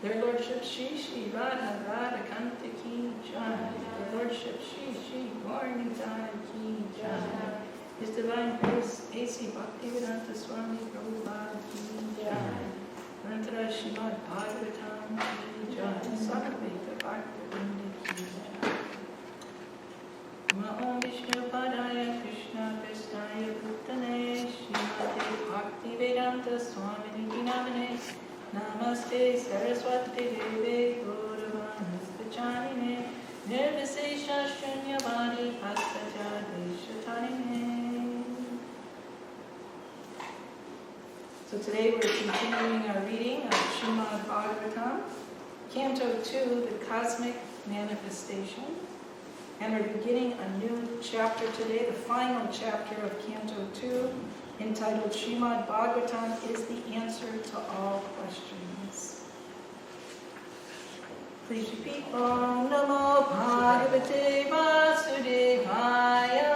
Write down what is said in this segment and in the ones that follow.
Their Lordship Shri Shri Radha Radha Kanta Ki Jai. Their Lordship Shri Shri Gaurnitai Ki Jai. His Divine Grace A.C. Bhaktivedanta Swami Prabhupada Ki Jai. Anantara Srimad Bhagavatam Ki Jai. Sakaveta Bhaktivedanta Ki Jai. Om Vishnu Padaya Krishna Krishnaya Bhutane Srimate Bhaktivedanta Swami Namane Namaste Saraswati Deve Gauravanaspachanine Nirvisesha Shunyavadi Pastaja Deshatanine. So today we're continuing our reading of Srimad Bhagavatam, Canto 2, the Cosmic Manifestation. And we're beginning a new chapter today, the final chapter of Canto 2, entitled Srimad Bhagavatam is the Answer to All Questions. Please repeat. Om Namo Bhagavate Vasudevaya.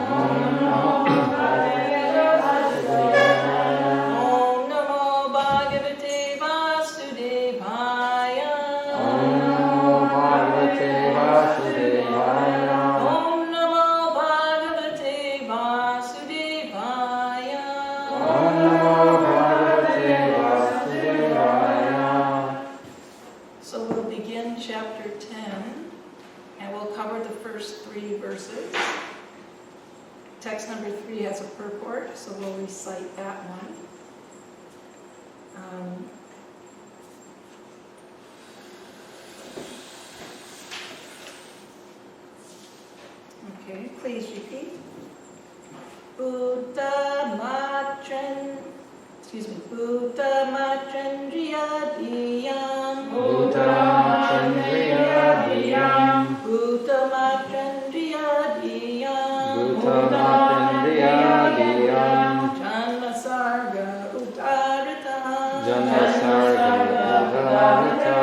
Om Namo Bhagavate Vasudevaya. Om Namo Bhagavate Vasudevaya. Om Namo Bhagavate Vasudevaya. Om Namo Bhagavate Vasudevaya. Om Namo Bhagavate Vasudevaya. So we'll begin chapter 10, and we'll cover the first 3 verses. Text number 3 has a purport, so we'll recite that one. Okay, please repeat. Buddha Matrandriya Diyam. Buddha Matrandriya Diyam. Buddha Matrandriya Diyam. Buddha Matrandriya Diyam. Janma Sarga Udarita. Janma Sarga Udarita.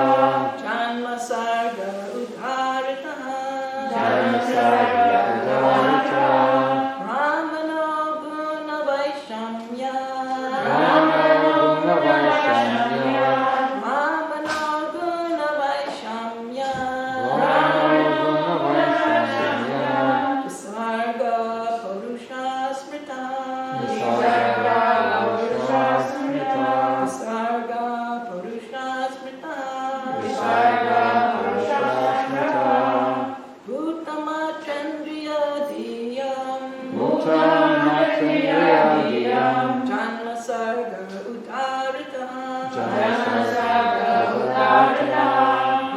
Janma Sarga Udarita. Janma Sarga Udarita. Bhuta Matrendriya Diyam. Bhuta Matrendriya Diyam. Janma Sarga Udarita. Janma Sarga Udarita.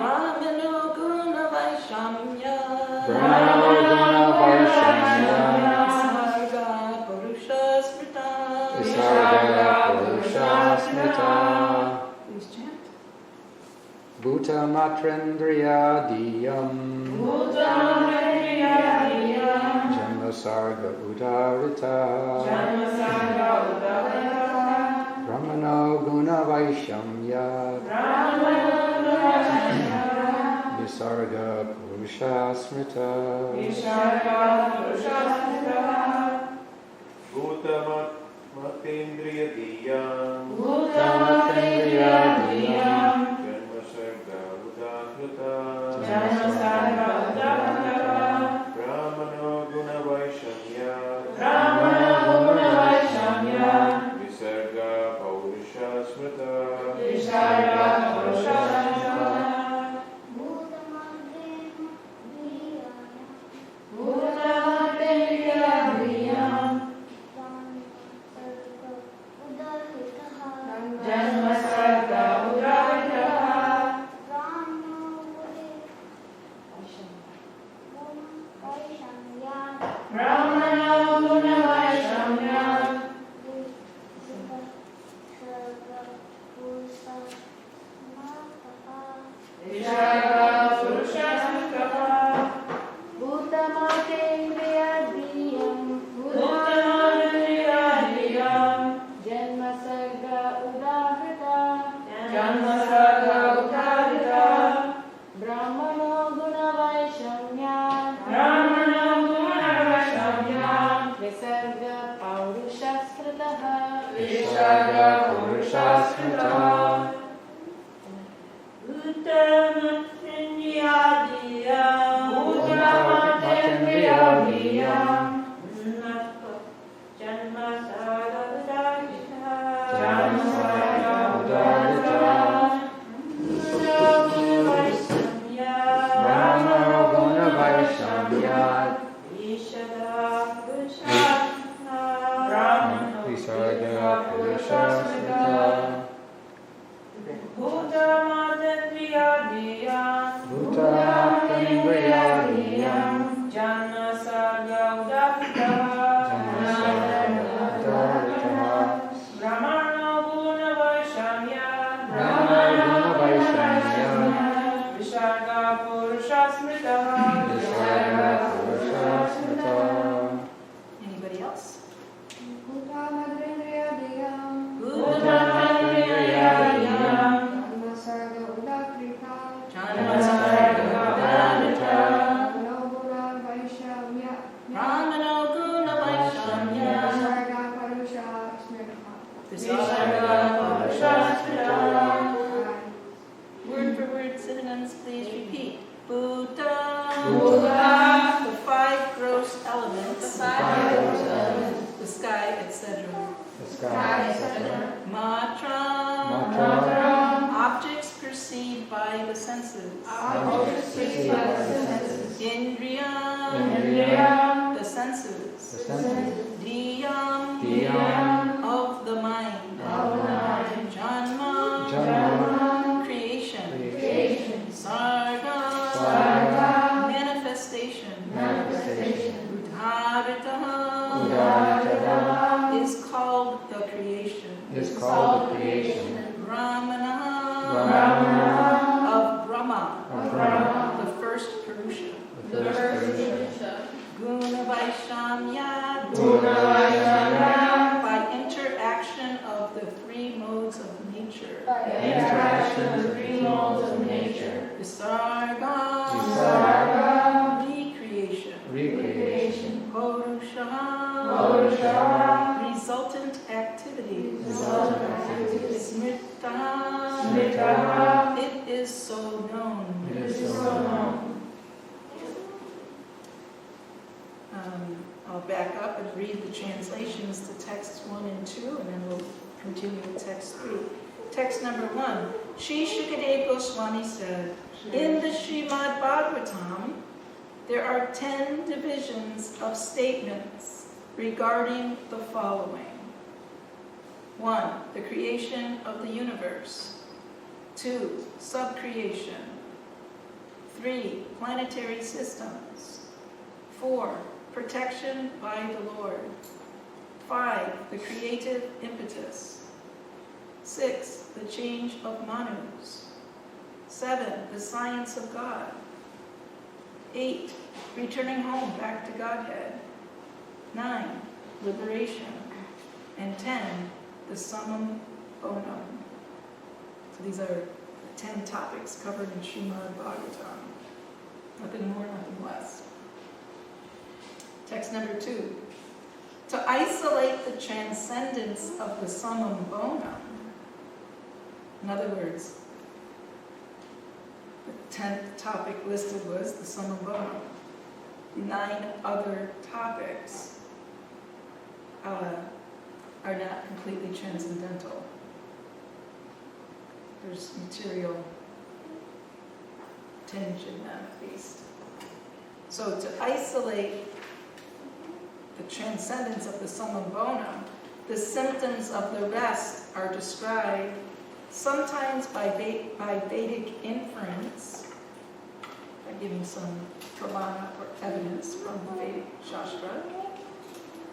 Brahmano Guna Vaishamya. Brahmano Guna Vaishamya. Visarga Purusha Smrita. Visarga Purusha Smrita. Bhuta Matrendriya Diyam. Bhuta Matrendriya Diyam. Janma Sarga Udarita. Brahmano Guna Vaishamya. Brahmano Guna Vaishamya. Visarga Paurusha Smrita. Visarga Purusha Smrita. Bhuta Matrendriya Diyam. Janma Sarga Udarita. Brahmano Guna Vaishamya. Visarga Purusha Smrita. Bhuta Matrendriya Diyam. Bhuta Matrendriya Diyam. Janma Sarga Udarita. Janma Sarga Udarita. Brahmano Guna Vaishamya. Brahmano Guna Vaishamya. Visarga Paurusha Smrita. Visarga Purusha Smrita. Bhutamatendriyadiyam Bhutamatendriyadiyam Janma sarga udapitaha Brahmano guna vaishamya Visharga purusha smritaha. Anybody else? Bhutamadriyadiyam Bhutamadriyadiyam Janmasarga udakrita Janmasarga udakrita Brahmana Vaishamya Brahmano guna vaishamya Visarga Parusha Smritaha. Visharga purusha smritaha. Word for word synonyms, please repeat. Buddha. Buddha. The five gross elements. The sky, etc. Matra. Objects perceived by the senses. Indriya. The senses. Diyam. Of the mind. Janma. Creation. Sarga. Manifestation. Udharitaha is called the creation. Brahmana of Brahma, the first Purusha. Guna Vaishamya by interaction of the three modes of nature. Visarga, recreation. Purusha, resultant activity. Smrita, it is so known. I'll back up and read the translations to texts 1 and 2, and then we'll continue with text 3. Text number 1. Sri Shukadeva Goswami said, in the Srimad Bhagavatam, there are 10 divisions of statements regarding the following. 1. The creation of the universe. 2. Subcreation. 3. Planetary systems. 4. Protection by the Lord. 5. The creative impetus. 6. The change of manus. 7. The science of God. 8. Returning home back to Godhead. 9. Liberation. And 10. The summum bonum. So these are 10 topics covered in Srimad Bhagavatam. Nothing more, nothing less. Text number 2. To isolate the transcendence of the summum bonum, in other words, the 10th topic listed was the summum bonum. The 9 other topics are not completely transcendental. There's material tinge in them, at least. So to isolate the transcendence of the summum bonum, the symptoms of the rest are described sometimes by Vedic inference, by giving some Talavana or evidence from the Vedic Shastra,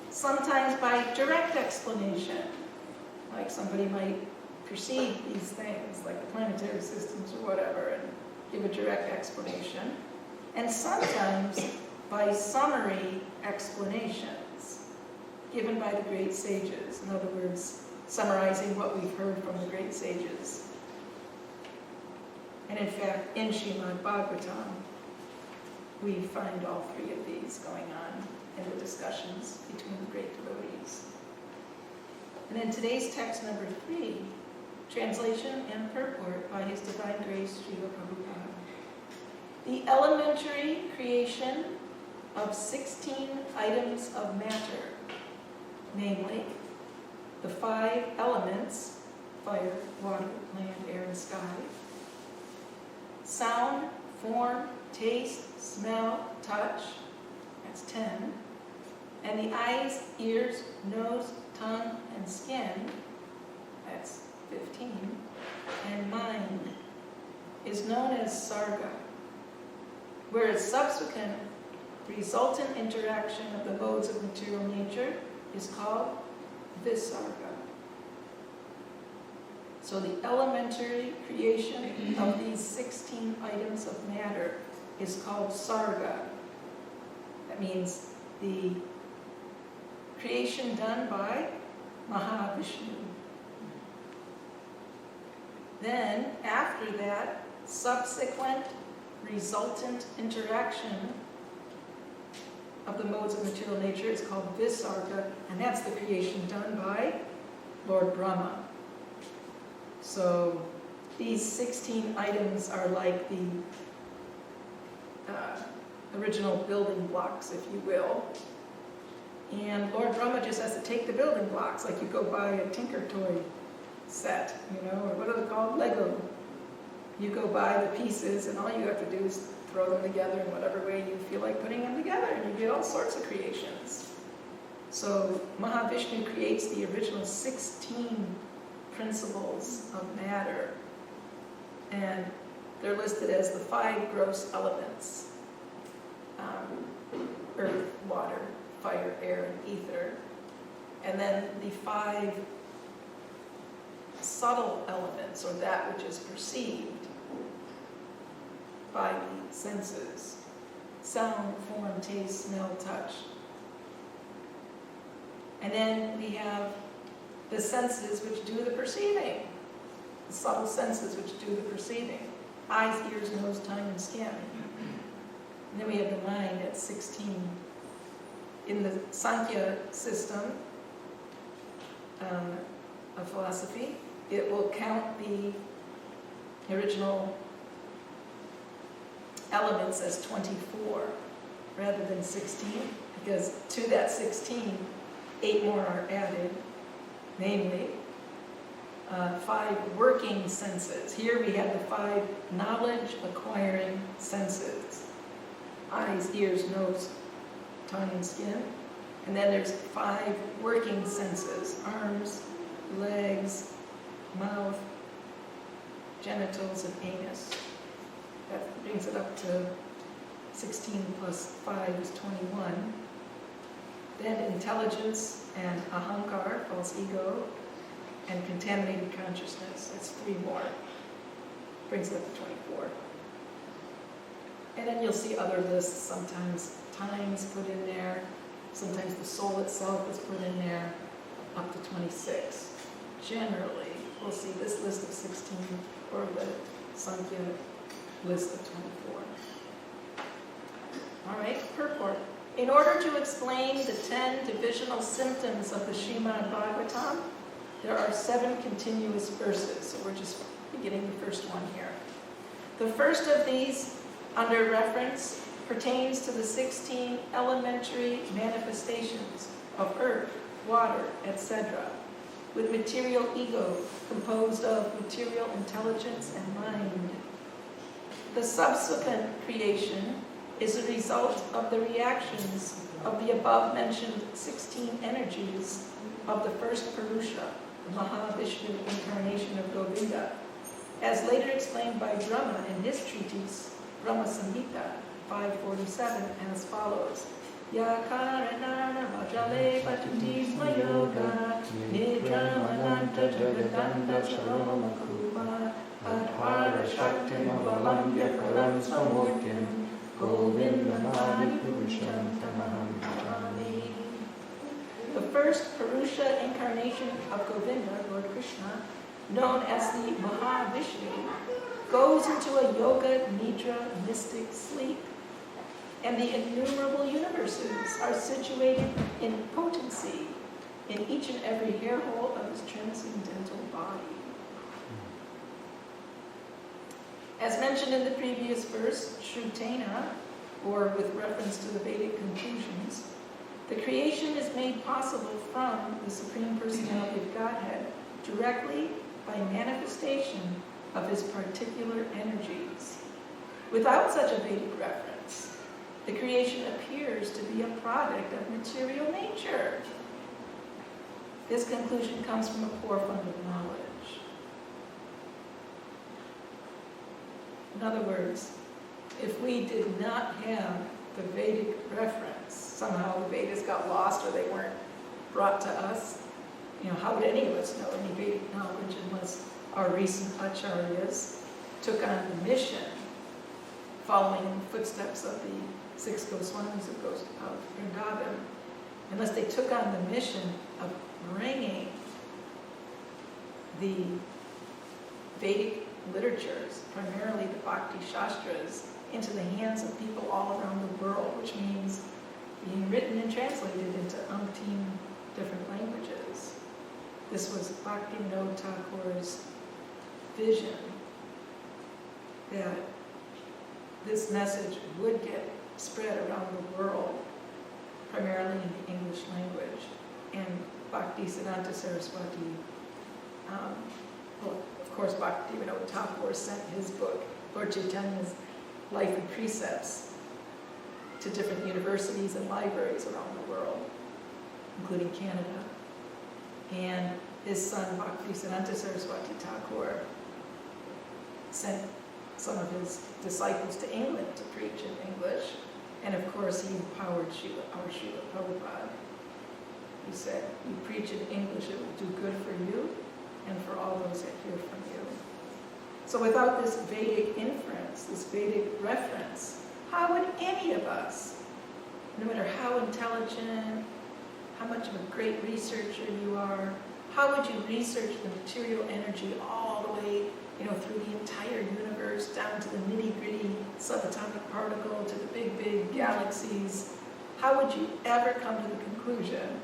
sometimes by direct explanation, like somebody might perceive these things, like the planetary systems or whatever, and give a direct explanation, and sometimes by summary explanations given by the great sages. In other words, summarizing what we've heard from the great sages. And in fact, in Srimad Bhagavatam, we find all 3 of these going on in the discussions between the great devotees. And in today's text number 3, translation and purport by His Divine Grace Srila Prabhupada. The elementary creation of 16 items of matter, namely the 5 elements, fire, water, land, air, and sky, sound, form, taste, smell, touch, that's 10, and the eyes, ears, nose, tongue, and skin, that's 15, and mind is known as sarga, whereas subsequent resultant interaction of the modes of material nature is called visarga. So the elementary creation of these 16 items of matter is called sarga. That means the creation done by Mahavishnu. Then, after that, subsequent resultant interaction of the modes of material nature is called visarga, and that's the creation done by Lord Brahma. So these 16 items are like the original building blocks, if you will. And Lord Brahma just has to take the building blocks, like you go buy a Tinker Toy set, or what are they called? Lego. You go buy the pieces, and all you have to do is throw them together in whatever way you feel like putting them together, and you get all sorts of creations. So Mahavishnu creates the original 16 principles of matter, and they're listed as the 5 gross elements: earth, water, fire, air, and ether. And then the 5 subtle elements, or that which is perceived by the senses: sound, form, taste, smell, touch. And then we have the senses which do the perceiving, the subtle senses which do the perceiving: eyes, ears, nose, tongue, and skin. And then we have the mind at 16. In the Sankhya system of philosophy, it will count the original elements as 24 rather than 16, because to that 16, 8 more are added, namely 5 working senses. Here we have the 5 knowledge-acquiring senses: eyes, ears, nose, tongue, and skin. And then there's 5 working senses: arms, legs, mouth, genitals, and anus. That brings it up to 16 plus 5 is 21. Then intelligence and ahankar, false ego, and contaminated consciousness. That's 3 more. Brings it up to 24. And then you'll see other lists. Sometimes time's put in there. Sometimes the soul itself is put in there, up to 26. Generally, we'll see this list of 16 or the Sankhya list of 24. All right, purport. In order to explain the 10 divisional symptoms of the Srimad Bhagavatam, there are 7 continuous verses. So we're just beginning the first one here. The first of these, under reference, pertains to the 16 elementary manifestations of earth, water, etc., with material ego composed of material intelligence and mind. The subsequent creation is a result of the reactions of the above-mentioned 16 energies of the first Purusha, the Mahavishnu incarnation of Govinda, as later explained by Brahma in his treatise, Brahma Samhita 547, as follows: Yakaranana vajale patutisma yoga nidramananta jagadanda saroma kuma adhara shaktim avalamya karan samurtim govindamadi purusham tamaham bhajami. The first Purusha incarnation of Govinda, Lord Krishna, known as the Mahavishnu, goes into a yoga nidra mystic sleep, and the innumerable universes are situated in potency in each and every hair hole of his transcendental body. As mentioned in the previous verse, Shrutena, or with reference to the Vedic conclusions, the creation is made possible from the Supreme Personality of Godhead directly by manifestation of his particular energies. Without such a Vedic reference, the creation appears to be a product of material nature. This conclusion comes from a poor fund of knowledge. In other words, if we did not have the Vedic reference, somehow the Vedas got lost or they weren't brought to us, how would any of us know any Vedic knowledge unless our recent acharyas took on the mission, following in the footsteps of the 6 Goswamis of Vrindavan, unless they took on the mission of bringing the Vedic literatures, primarily the Bhakti Shastras, into the hands of people all around the world, which means being written and translated into umpteen different languages. This was Bhaktivinoda Thakur's vision that this message would get spread around the world, primarily in the English language. And Bhaktisiddhanta Saraswati, of course, Bhaktivinoda Thakur sent his book, Lord Chaitanya's Life and Precepts, to different universities and libraries around the world, including Canada. And his son, Bhaktisiddhanta Saraswati Thakur, sent some of his disciples to England to preach in English. And of course, he empowered our Srila Prabhupada. He said, you preach in English, it will do good for you and for all those that hear from you. So without this Vedic inference, this Vedic reference, how would any of us, no matter how intelligent, how much of a great researcher you are, how would you research the material energy all the way, through the entire universe, down to the nitty-gritty subatomic particle, to the big, big galaxies? How would you ever come to the conclusion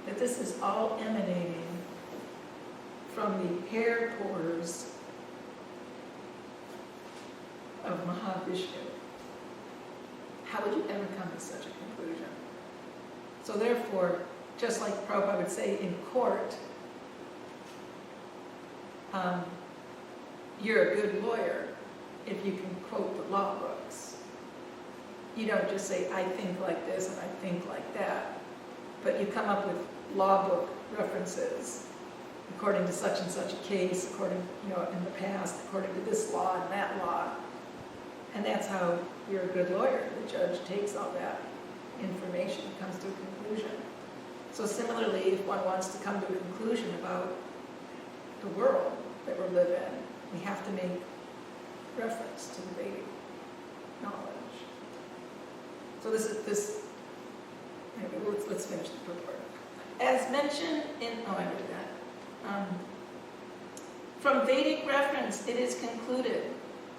that this is all emanating from the hair pores of Mahavishnu? How would you ever come to such a conclusion? So therefore, just like Prabhupada would say in court, you're a good lawyer if you can quote the law books. You don't just say, I think like this and I think like that, but you come up with law book references according to such and such a case, according, in the past, according to this law and that law. And that's how you're a good lawyer. The judge takes all that information and comes to a conclusion. So similarly, if one wants to come to a conclusion about the world that we live in, we have to make reference to the Vedic knowledge. So anyway, let's finish the purport. As mentioned in, I did that. From Vedic reference, it is concluded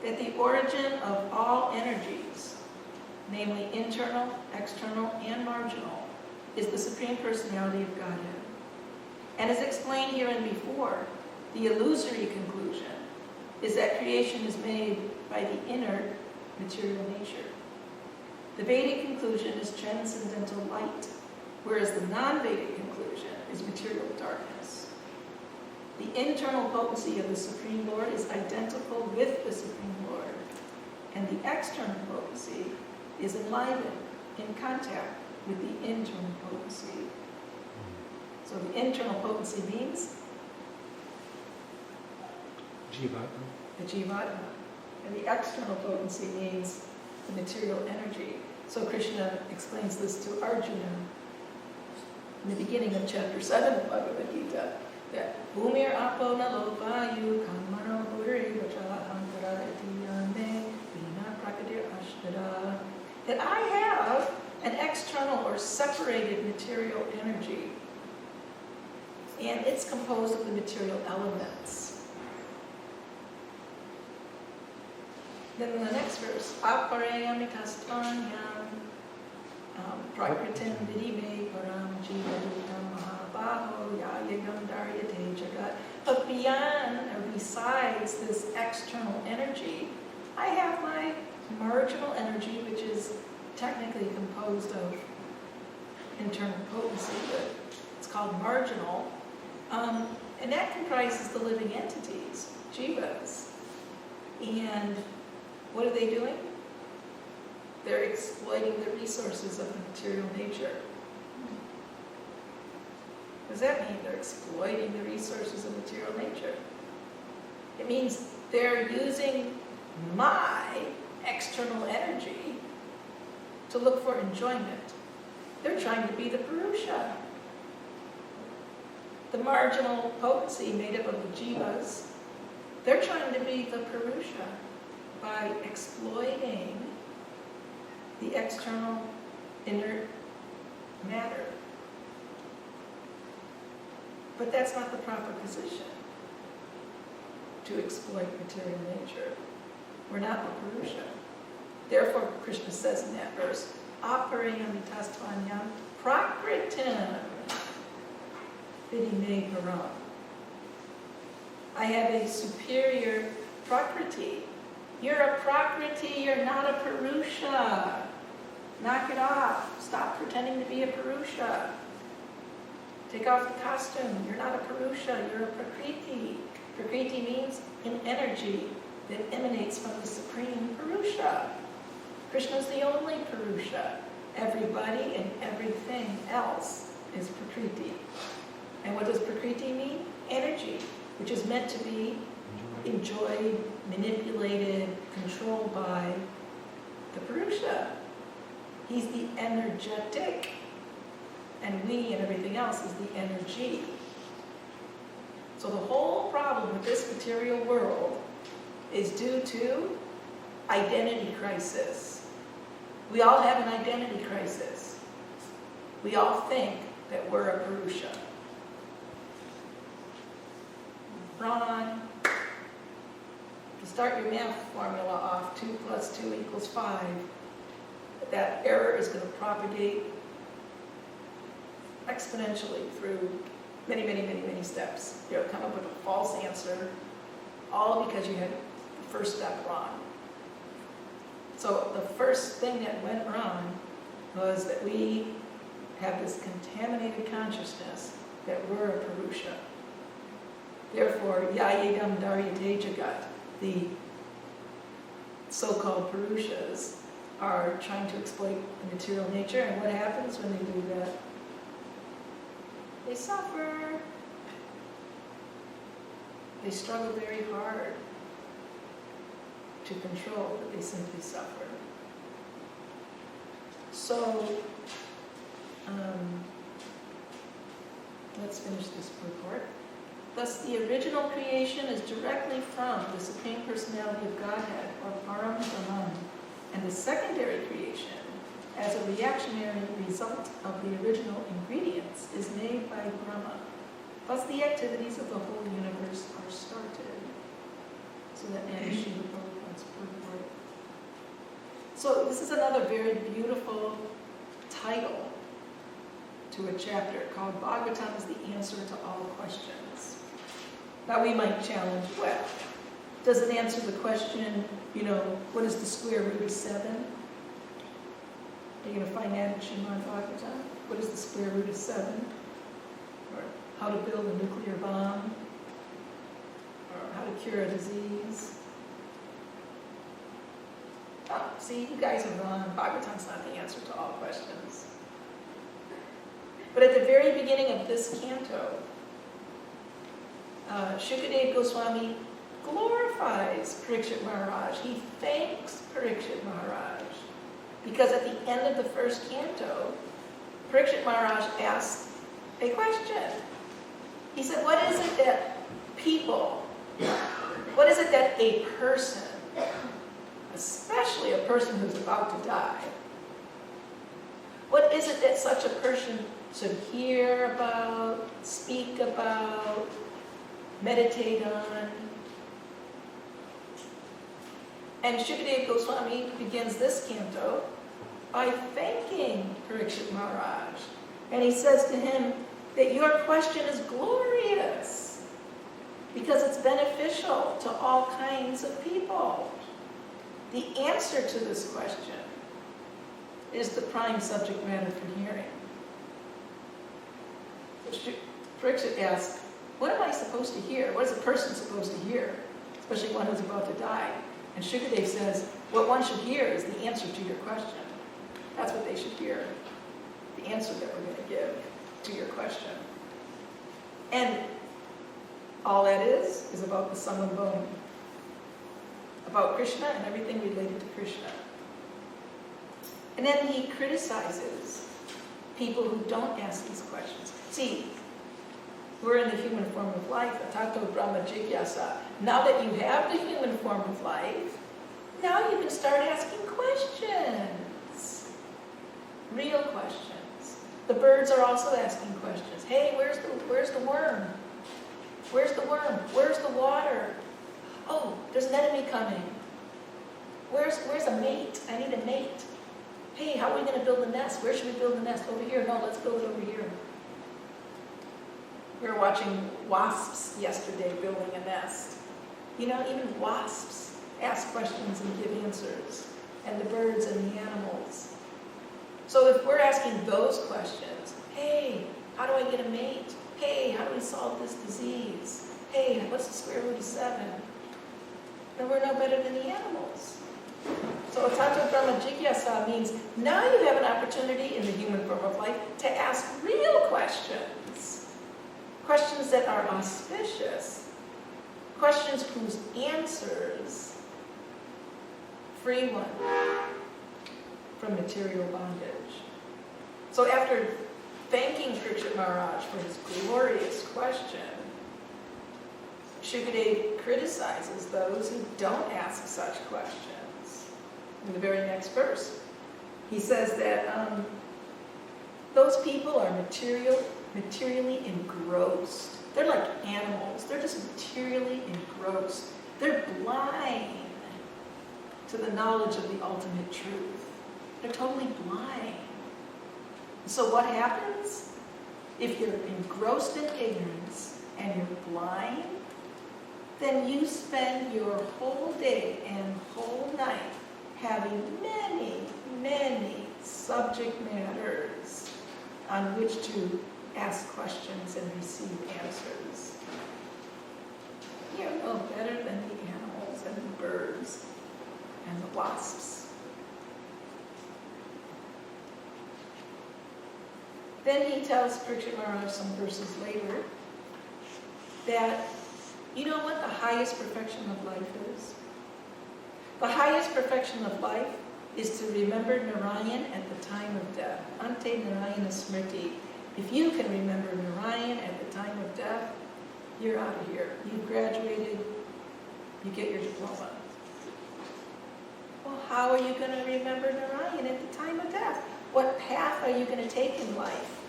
that the origin of all energies, namely internal, external, and marginal, is the Supreme Personality of Godhead. And as explained herein before, the illusory conclusion is that creation is made by the inert material nature. The Vedic conclusion is transcendental light, whereas the non-Vedic conclusion is material darkness. The internal potency of the Supreme Lord is identical with the Supreme Lord, and the external potency is enlivened in contact with the internal potency. So the internal potency means Jivatma. the Jivatma, and the external potency means the material energy. So Krishna explains this to Arjuna in the beginning of chapter 7 of Bhagavad Gita, that Bhumir apo nalo vayu kamano bhuri vachahantara itiyane vina prakatir ashdara, that I have an external or separated material energy, and it's composed of the material elements. Then in the next verse, aparayamitastvanyam prakritim vidime param jivadutam mahabaho yayagam daryate jagat. But beyond, or besides this external energy, I have my marginal energy, which is technically composed of internal potency, but it's called marginal. And that comprises the living entities, jivas. And what are they doing? They're exploiting the resources of the material nature. What does that mean? They're exploiting the resources of material nature. It means they're using my external energy to look for enjoyment. They're trying to be the Purusha. The marginal potency made up of the jivas, they're trying to be the Purusha by exploiting the external inert matter. But that's not the proper position to exploit material nature. We're not the Purusha. Therefore, Krishna says in that verse, Aparayam tastvanyam prakritim vidime param. I have a superior prakriti. You're a prakriti, you're not a Purusha. Knock it off. Stop pretending to be a Purusha. Take off the costume. You're not a Purusha, you're a Prakriti. Prakriti means an energy that emanates from the Supreme Purusha. Krishna's the only Purusha. Everybody and everything else is Prakriti. And what does Prakriti mean? Energy, which is meant to be enjoyed, manipulated, controlled by the Purusha. He's the energetic, and we and everything else is the energy. So the whole problem with this material world is due to identity crisis. We all have an identity crisis. We all think that we're a Purusha. Ron, to start your math formula off, 2 + 2 = 5, that error is going to propagate exponentially through many, many, many, many steps. You'll come up with a false answer, all because you had the first step wrong. So the first thing that went wrong was that we have this contaminated consciousness that we're a Purusha. Therefore, yayegam daryate jagat, the so-called Purushas, are trying to exploit the material nature. And what happens when they do that? They suffer. They struggle very hard to control, but they simply suffer. So, let's finish this purport. Thus, the original creation is directly from the Supreme Personality of Godhead, or Param Brahman, and the secondary creation, as a reactionary result of the original ingredients, is made by Brahma. Thus, the activities of the whole universe are started. So that ends Srila Prabhupada's purport. So this is another very beautiful title to a chapter called Bhagavatam is the answer to all questions. Now we might challenge, well, does it answer the question, what is the square root of 7? Are you going to find that in Srimad Bhagavatam? What is the square root of 7? Or how to build a nuclear bomb? Or how to cure a disease? Oh, see, you guys are wrong. Bhagavatam's not the answer to all questions. But at the very beginning of this canto, Shukadeva Goswami glorifies Parikshit Maharaj. He thanks Parikshit Maharaj. Because at the end of the first canto, Parikshit Maharaj asked a question. He said, what is it that a person, especially a person who's about to die, what is it that such a person should hear about, speak about, meditate on? And Shukadeva Goswami begins this canto by thanking Parikshit Maharaj. And he says to him that your question is glorious because it's beneficial to all kinds of people. The answer to this question is the prime subject matter for hearing. Parikshit asks, what am I supposed to hear? What is a person supposed to hear? Especially one who's about to die. And Shukadeva says, what one should hear is the answer to your question. That's what they should hear. The answer that we're going to give to your question. And all that is about the sum and bone about Krishna and everything related to Krishna. And then he criticizes people who don't ask these questions. See, we're in the human form of life, Atato Brahma Jigyasa. Now that you have the human form of life, now you can start asking questions. Real questions. The birds are also asking questions. Hey, where's the worm? Where's the worm? Where's the water? Oh, there's an enemy coming. Where's a mate? I need a mate. Hey, how are we going to build a nest? Where should we build the nest? Over here? No, let's build it over here. We were watching wasps yesterday building a nest. You know, even wasps ask questions and give answers, and the birds and the animals. So if we're asking those questions, hey, how do I get a mate? Hey, how do we solve this disease? Hey, what's the square root of 7? Then we're no better than the animals. So Atato Brahma Jigyasa means now you have an opportunity in the human form of life to ask real questions. Questions that are auspicious. Questions whose answers free one from material bondage. So after thanking Parikshit Maharaj for his glorious question, Shukadeva criticizes those who don't ask such questions. In the very next verse, he says that those people are materially engrossed. They're like animals. They're just materially engrossed. They're blind to the knowledge of the ultimate truth. They're totally blind. So what happens? If you're engrossed in ignorance and you're blind, then you spend your whole day and whole night having many, many subject matters on which to ask questions and receive answers. You're no better than the animals and the birds and the wasps. Then he tells Parikshit Maharaj some verses later that, you know what the highest perfection of life is? The highest perfection of life is to remember Narayan at the time of death. Ante Narayana Smriti. If you can remember Narayan at the time of death, you're out of here. You've graduated, you get your diploma. Well, how are you going to remember Narayan at the time of death? What path are you going to take in life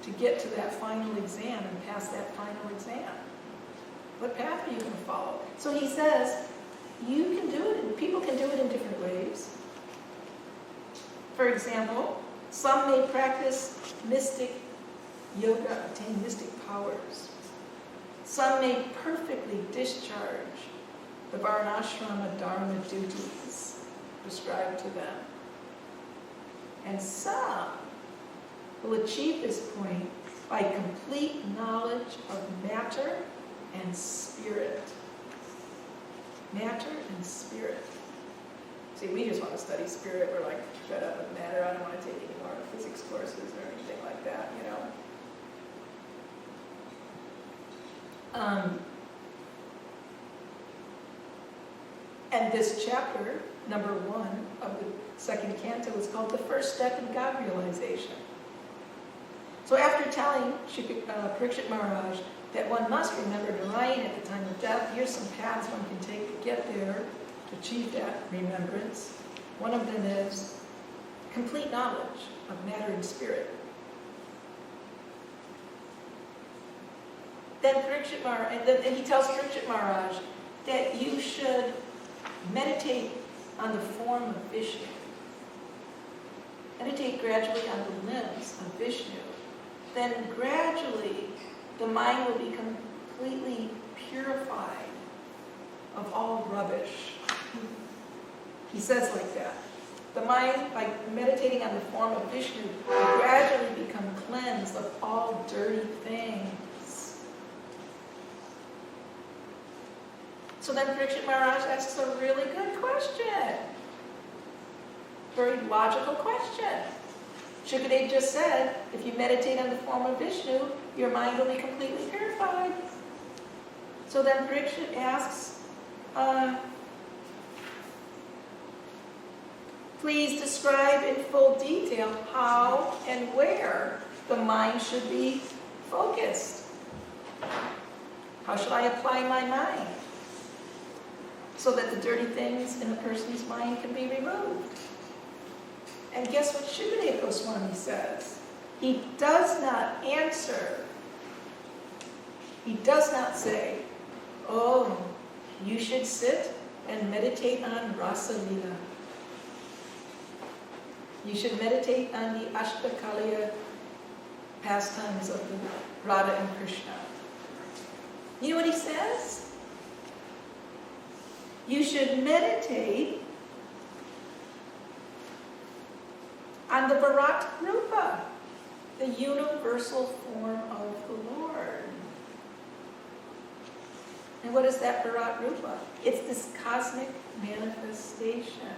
to get to that final exam and pass that final exam? What path are you going to follow? So he says, you can do it, and people can do it in different ways. For example, some may practice mystic yoga, attain mystic powers. Some may perfectly discharge the varnashrama dharma duties prescribed to them. And some will achieve this point by complete knowledge of matter and spirit. Matter and spirit. See, we just want to study spirit. We're like fed up with matter. I don't want to take any more physics courses or anything like that, you know. And this chapter, number 1 of the 2nd canto, is called The First Step in God Realization. So after telling Parikshit Maharaj that one must remember Narayan at the time of death, here's some paths one can take to get there, to achieve that remembrance. One of them is complete knowledge of matter and spirit. Then Parikshit Maharaj, and he tells Parikshit Maharaj that you should meditate on the form of Vishnu. Meditate gradually on the limbs of Vishnu. Then gradually the mind will be completely purified of all rubbish. He says like that. The mind, by meditating on the form of Vishnu, will gradually become cleansed of all dirty things. So then Parikshit Maharaj asks a really good question. Very logical question. Shukadeva just said, if you meditate on the form of Vishnu, your mind will be completely purified. So then Parikshit asks, Please describe in full detail how and where the mind should be focused. How should I apply my mind so that the dirty things in a person's mind can be removed? And guess what Shukadeva Goswami says? He does not answer. He does not say, oh, you should sit and meditate on Rasa Lila. You should meditate on the Ashtakaliya pastimes of the Radha and Krishna. You know what he says? You should meditate on the Virat Rupa, the universal form of the Lord. And what is that Virat Rupa? It's this cosmic manifestation.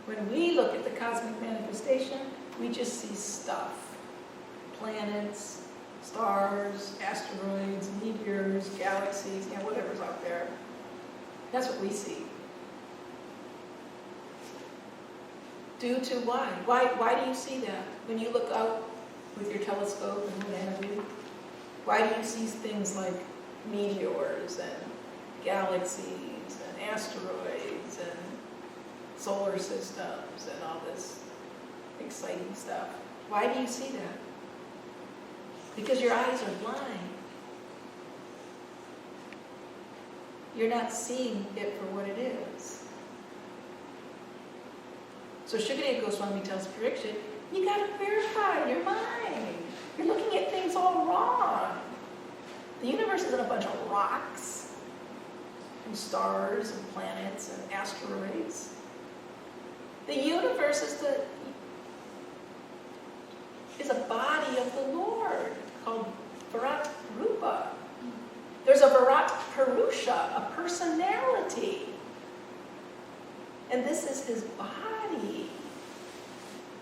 When we look at the cosmic manifestation, we just see stuff. Planets, stars, asteroids, meteors, galaxies, whatever's out there. That's what we see. Due to why? Why do you see that? When you look out with your telescope and what have you, why do you see things like meteors and galaxies and asteroids and solar systems and all this exciting stuff? Why do you see that? Because your eyes are blind. You're not seeing it for what it is. So Shukadeva Goswami tells Parikshit, you got to verify your mind. You're looking at things all wrong. The universe isn't a bunch of rocks and stars and planets and asteroids. The universe is a body of the Lord called Virat Rupa. There's a Virat Purusha, a personality. And this is his body.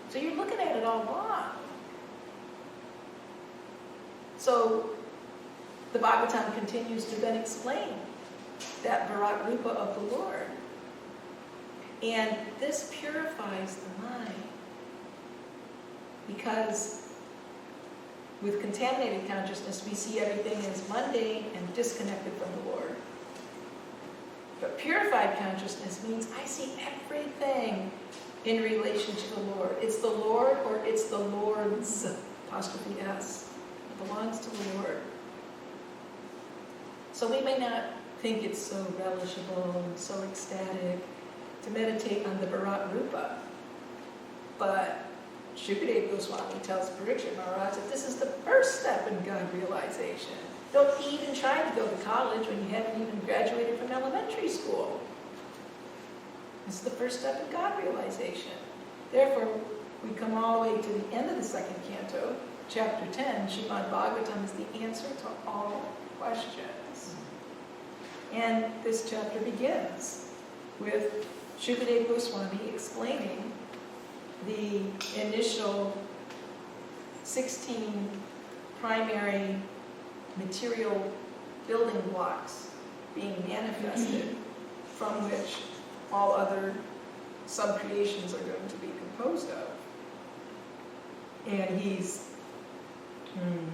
So you're looking at it all wrong. So the Bhagavatam continues to then explain that Virat Rupa of the Lord. And this purifies the mind. Because with contaminated consciousness, we see everything as mundane and disconnected from the Lord. But purified consciousness means I see everything in relation to the Lord. It's the Lord or it's the Lord's, apostrophe S. It belongs to the Lord. So we may not think it's so relishable and so ecstatic to meditate on the Virat Rupa. But Shukadeva Goswami tells Parikshit Maharaj that this is the first step in God realization. Don't even try to go to college when you haven't even graduated from elementary school. This is the first step in God realization. Therefore, we come all the way to the end of the second canto, chapter 10. Srimad Bhagavatam is the answer to all questions. And this chapter begins with Shukadeva Goswami explaining the initial 16 primary material building blocks being manifested from which all other sub-creations are going to be composed of. And he's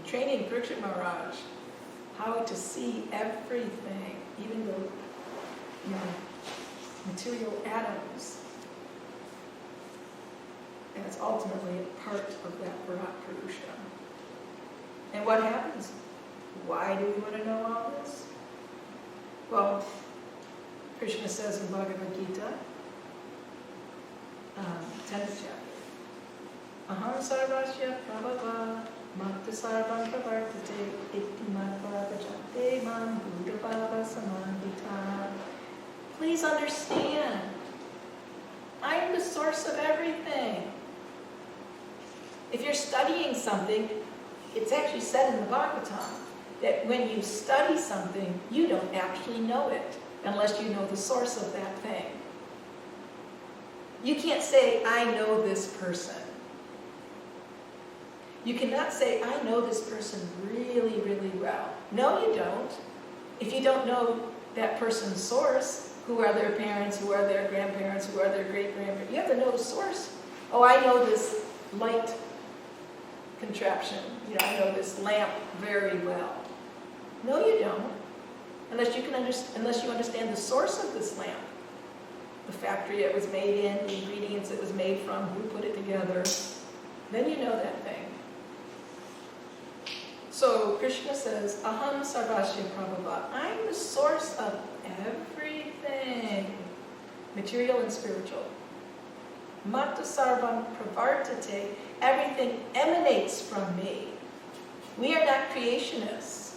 training Parikshit Maharaj how to see everything, even the material atoms, as ultimately a part of that Virat Purusha. And what happens? Why do we want to know all this? Well, Krishna says in Bhagavad Gita, 10th chapter, Aham sarvasya prabhava makta sarvam pravartate iti matva vajante mam bhutapava samandita. Please understand, I am the source of everything. If you're studying something, it's actually said in the Bhagavatam that when you study something, you don't actually know it unless you know the source of that thing. You can't say, I know this person. You cannot say, I know this person really, really well. No, you don't. If you don't know that person's source, Who are their parents? Who are their grandparents? Who are their great-grandparents? You have to know the source. Oh, I know this light contraption. I know this lamp very well. No, you don't. Unless you understand the source of this lamp. The factory it was made in, the ingredients it was made from, who put it together. Then you know that thing. So Krishna says, Aham Sarvasya Prabhava. I'm the source of everything, material and spiritual. Mata Sarvam Pravartate. Everything emanates from me. We are not creationists.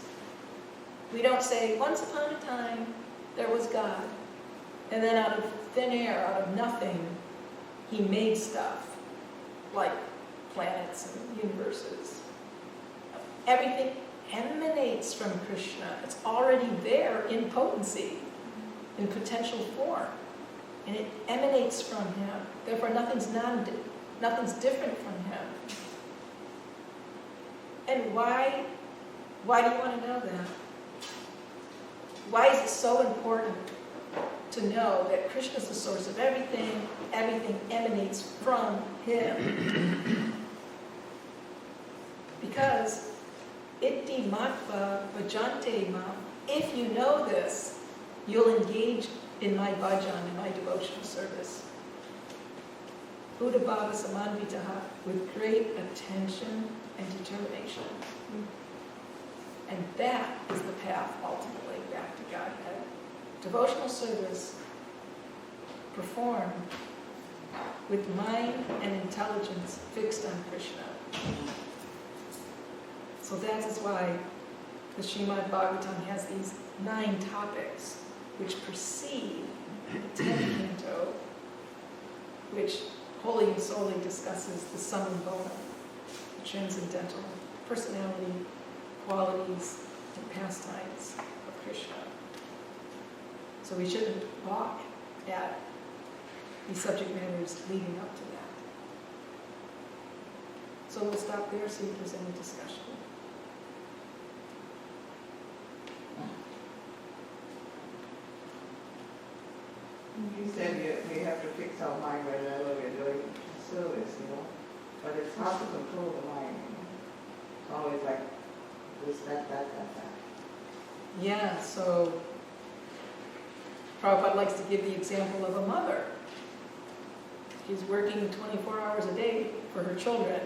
We don't say, once upon a time, there was God. And then out of thin air, out of nothing, he made stuff, like planets and universes. Everything emanates from Krishna. It's already there in potency, in potential form. And it emanates from him. Therefore, nothing's different from him. And why do you want to know that? Why is it so important to know that Krishna is the source of everything? Everything emanates from him. Because itti matva bhajante mam. If you know this, you'll engage in my bhajan, in my devotional service. Buddha bhava samanvitaha, with great attention and determination. And that is the path ultimately back to Godhead. Devotional service performed with mind and intelligence fixed on Krishna. So that is why the Srimad Bhagavatam has these 9 topics which precede the 10th canto, which wholly and solely discusses the sum and bonum, the transcendental personality, qualities, and pastimes of Krishna. So we shouldn't balk at these subject matters leading up to that. So we'll stop there, see if there's any discussion. You said we have to fix our mind whenever we're doing service, but it's hard to control the mind. It's always like this, that. Yeah, so Prabhupada likes to give the example of a mother. She's working 24 hours a day for her children,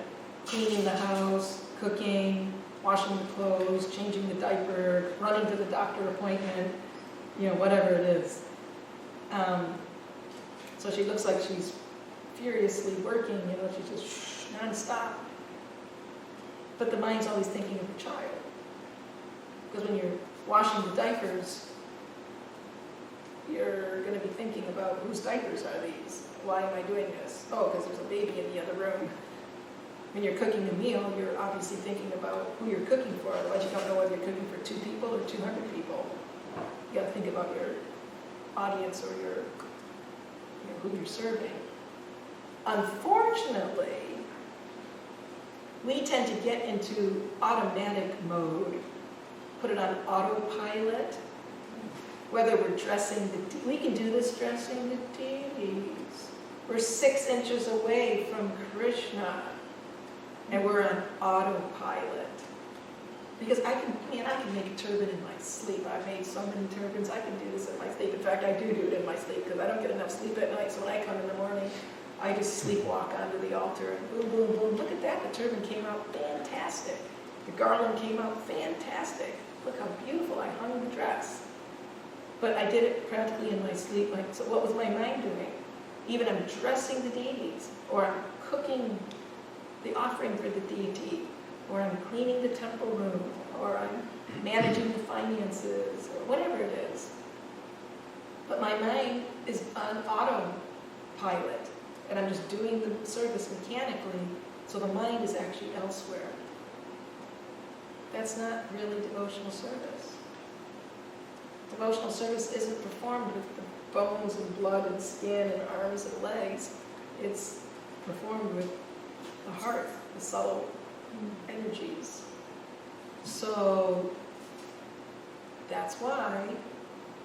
cleaning the house, cooking, washing the clothes, changing the diaper, running to the doctor appointment, whatever it is. So she looks like she's furiously working, she's just non-stop. But the mind's always thinking of the child. Because when you're washing the diapers, you're going to be thinking about whose diapers are these? Why am I doing this? Oh, because there's a baby in the other room. When you're cooking a meal, you're obviously thinking about who you're cooking for. Otherwise, you don't know whether you're cooking for 2 people or 200 people. You got to think about your audience or who you're serving. Unfortunately, we tend to get into automatic mode, put it on autopilot. Whether we're dressing we can do this dressing the deities. We're 6 inches away from Krishna, and we're on autopilot. Because I can make a turban in my sleep. I've made so many turbans, I can do this in my sleep. In fact, I do it in my sleep because I don't get enough sleep at night. So when I come in the morning, I just sleepwalk onto the altar and boom, boom, boom. Look at that, the turban came out fantastic. The garland came out fantastic. Look how beautiful I hung the dress. But I did it practically in my sleep. So what was my mind doing? Even I'm dressing the deities, or I'm cooking the offering for the deity, or I'm cleaning the temple room, or I'm managing the finances, or whatever it is. But my mind is on autopilot, and I'm just doing the service mechanically, so the mind is actually elsewhere. That's not really devotional service. Devotional service isn't performed with the bones and blood and skin and arms and legs. It's performed with the heart, the subtle energies. So that's why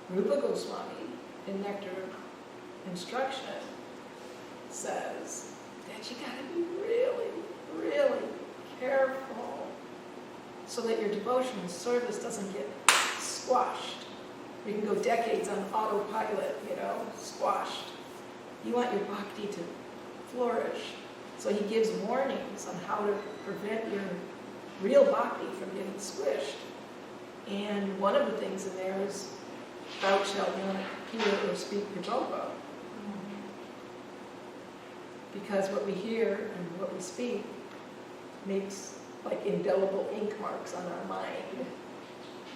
Rupa Goswami in Nectar instruction says that you gotta be really, really careful so that your devotional service doesn't get squashed. You can go decades on autopilot, squashed. You want your bhakti to flourish. So he gives warnings on how to prevent your real bhakti from getting squished. And one of the things in there is, thou shalt not hear or speak provoco. Because what we hear and what we speak makes like indelible ink marks on our mind.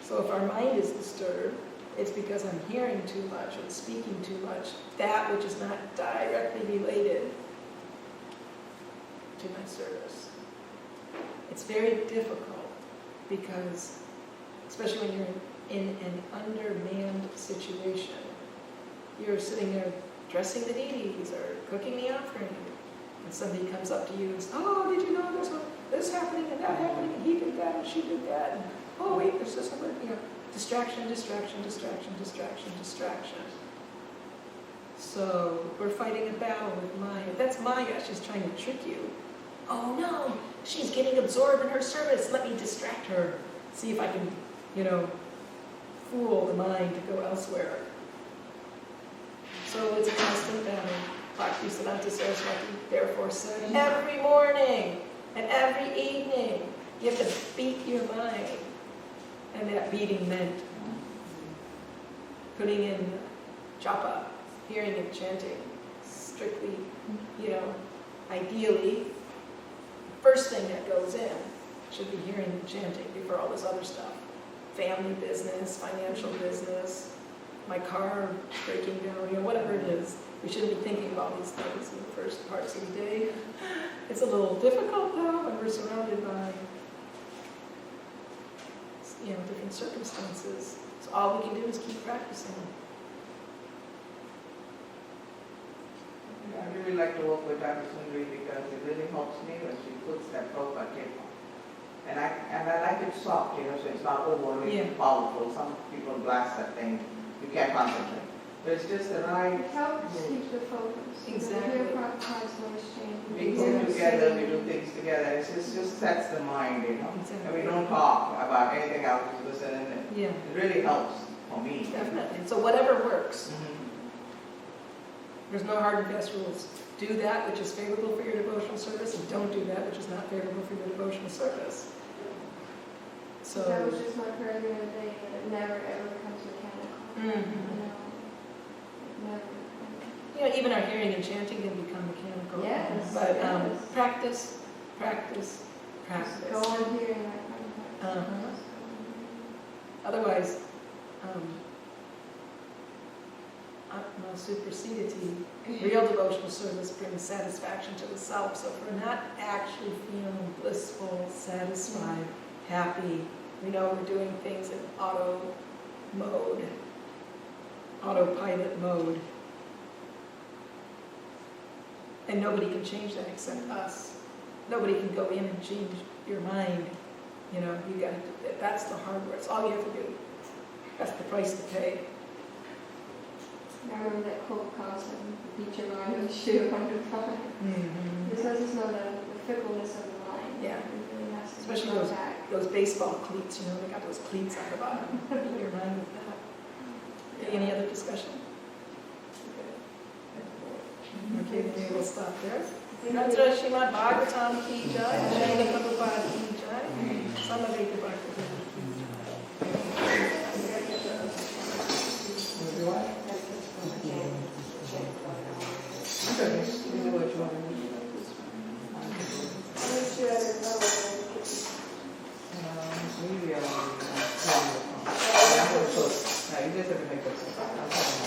So if our mind is disturbed, it's because I'm hearing too much or speaking too much, that which is not directly related to my service. It's very difficult because, especially when you're in an undermanned situation, you're sitting there dressing the deities or cooking the offering, and somebody comes up to you and says, oh, did you know there's this happening and that happening, and he did that and she did that, and oh wait, there's this one, distraction, distraction, distraction, distraction, distraction. So we're fighting a battle with Maya. That's Maya, she's trying to trick you. Oh no, she's getting absorbed in her service, let me distract her. See if I can, fool the mind to go elsewhere. So it's a constant battle. Bhaktisiddhanta Saraswati therefore said, every morning and every evening, you have to beat your mind. And that beating meant putting in japa, hearing and chanting, strictly, ideally, first thing that goes in should be hearing and chanting before all this other stuff. Family business, financial business, my car breaking down, whatever it is. We shouldn't be thinking about these things in the first parts of the day. It's a little difficult though when we're surrounded by different circumstances. So all we can do is keep practicing. I really like to work with Dr. Sundari because it really helps me when she puts that Prabhupada tape on. And I like it soft, so it's not overly powerful. Some people blast that thing, you can't concentrate. But it's just the right. It helps keep the focus. Exactly. Your practice exchange. We go together, we do things together. It just sets the mind, Exactly. And we don't talk about anything else. Yeah. It really helps for me. Definitely. So whatever works. Mm-hmm. There's no hard and fast rules. Do that which is favorable for your devotional service, and don't do that which is not favorable for your devotional service. So that was just my prayer the other day, that it never ever becomes mechanical. Never. Even our hearing and chanting can become mechanical. Yes. But yes. Practice. Just go on hearing that. Otherwise, atma supersedity, real devotional service brings satisfaction to the self. So if we're not actually feeling blissful, satisfied, happy, we know we're doing things in autopilot mode. And nobody can change that except us. Nobody can go in and change your mind. You got to. That's the hard work. It's all you have to do. That's the price to pay. I remember that quote constantly, beat your mind with a shoe 100 times. This lets us know the fickleness of the mind. Yeah. It really has to Especially go back. those baseball cleats, they got those cleats on the bottom. Beat your mind with that. Any other discussion? Okay, then we'll stop there. Natra Srimad Bhagavatam ki jai, Srila Prabhupada ki jai, Samaveta Bhagavatam You just have to make it.